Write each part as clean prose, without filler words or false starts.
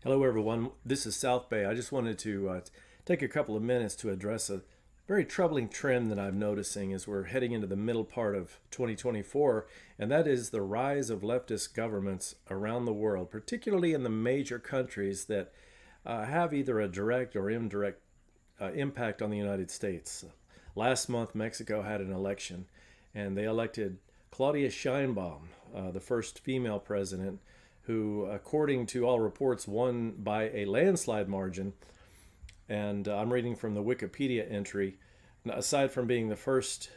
Hello, everyone. This is South Bay. I just wanted to take a couple of minutes to address a very troubling trend that I'm noticing as we're heading into the middle part of 2024, and that is the rise of leftist governments around the world, particularly in the major countries that have either a direct or indirect impact on the United States. Last month, Mexico had an election, and they elected Claudia Sheinbaum, the first female president, who, according to all reports, won by a landslide margin. And I'm reading from the Wikipedia entry. Aside from being the first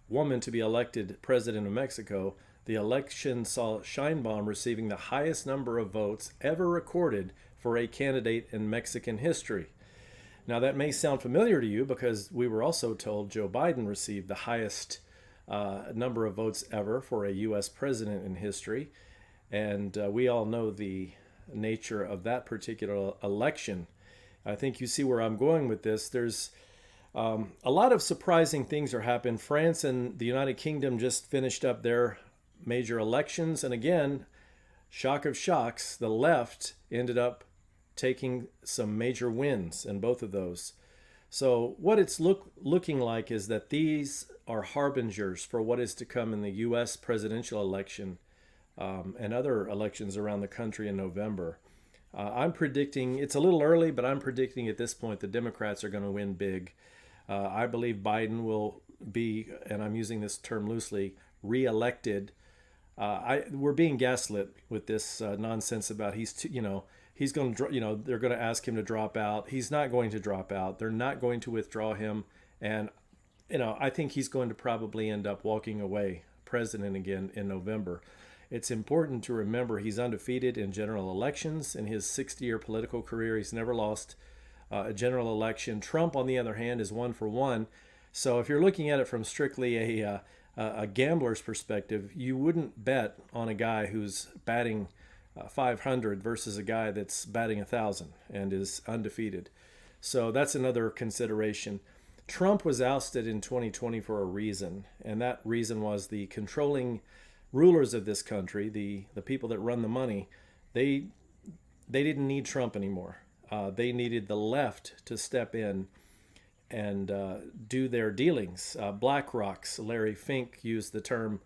woman to be elected president of Mexico, the election saw Sheinbaum receiving the highest number of votes ever recorded for a candidate in Mexican history. Now, that may sound familiar to you because we were also told Joe Biden received the highest number of votes ever for a U.S. president in history. And we all know the nature of that particular election. I think you see where I'm going with this. There's a lot of surprising things are happening. France and the United Kingdom just finished up their major elections. And again, shock of shocks, the left ended up taking some major wins in both of those. So what it's looking like is that these are harbingers for what is to come in the U.S. presidential election and other elections around the country in November. I'm predicting, it's a little early, but I'm predicting at this point the Democrats are going to win big. I believe Biden will be, and I'm using this term loosely, reelected. We're being gaslit with this nonsense about he's going to, they're going to ask him to drop out. He's not going to drop out. They're not going to withdraw him. And, I think he's going to probably end up walking away president again in November. It's important to remember he's undefeated in general elections. In his 60-year political career, he's never lost a general election. Trump, on the other hand, is 1 for 1. So if you're looking at it from strictly a gambler's perspective, you wouldn't bet on a guy who's batting 500 versus a guy that's batting 1,000 and is undefeated. So that's another consideration. Trump was ousted in 2020 for a reason, and that reason was the controlling rulers of this country, the people that run the money. They didn't need Trump anymore. They needed the left to step in and do their dealings. BlackRock's Larry Fink used the term,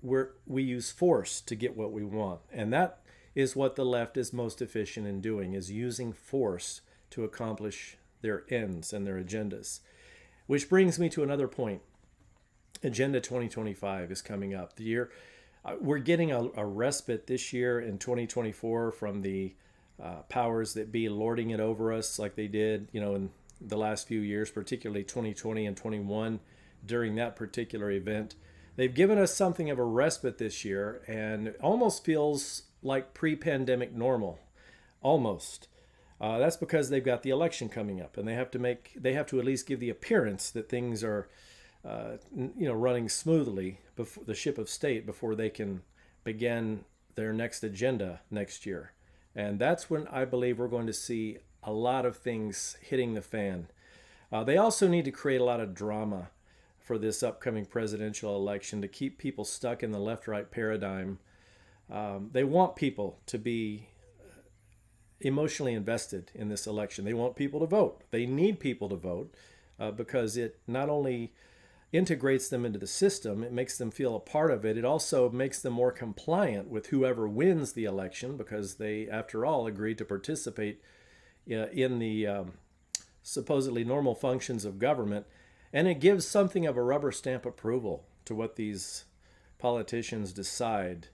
we use force to get what we want. And that is what the left is most efficient in doing, is using force to accomplish their ends and their agendas. Which brings me to another point. Agenda 2025 is coming up. The year we're getting a respite this year in 2024 from the powers that be lording it over us like they did, in the last few years, particularly 2020 and 21 during that particular event. They've given us something of a respite this year, and it almost feels like pre-pandemic normal, almost. That's because they've got the election coming up, and they have to at least give the appearance that things are running smoothly before the ship of state before they can begin their next agenda next year. And that's when I believe we're going to see a lot of things hitting the fan. They also need to create a lot of drama for this upcoming presidential election to keep people stuck in the left-right paradigm. They want people to be emotionally invested in this election. They want people to vote. They need people to vote because it not only integrates them into the system, it makes them feel a part of it. It also makes them more compliant with whoever wins the election because they, after all, agreed to participate in the supposedly normal functions of government. And it gives something of a rubber stamp approval to what these politicians decide.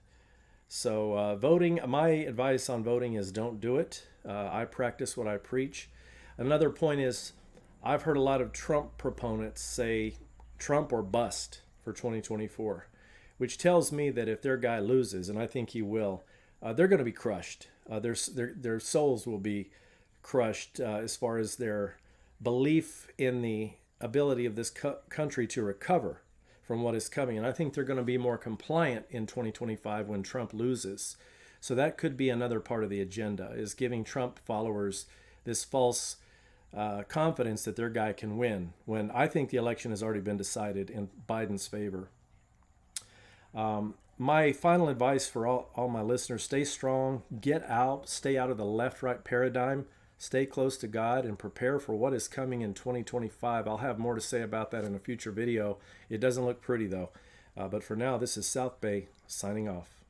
So voting, my advice on voting is don't do it. I practice what I preach. Another point is I've heard a lot of Trump proponents say Trump or bust for 2024, which tells me that if their guy loses, and I think he will, they're going to be crushed. Their souls will be crushed as far as their belief in the ability of this country to recover from what is coming. And I think they're going to be more compliant in 2025 when Trump loses. So that could be another part of the agenda, is giving Trump followers this false confidence that their guy can win, when I think the election has already been decided in Biden's favor. my final advice for all my listeners: stay strong, get out, stay out of the left-right paradigm, stay close to God, and prepare for what is coming in 2025. I'll have more to say about that in a future video. It doesn't look pretty though. But for now, this is South Bay signing off.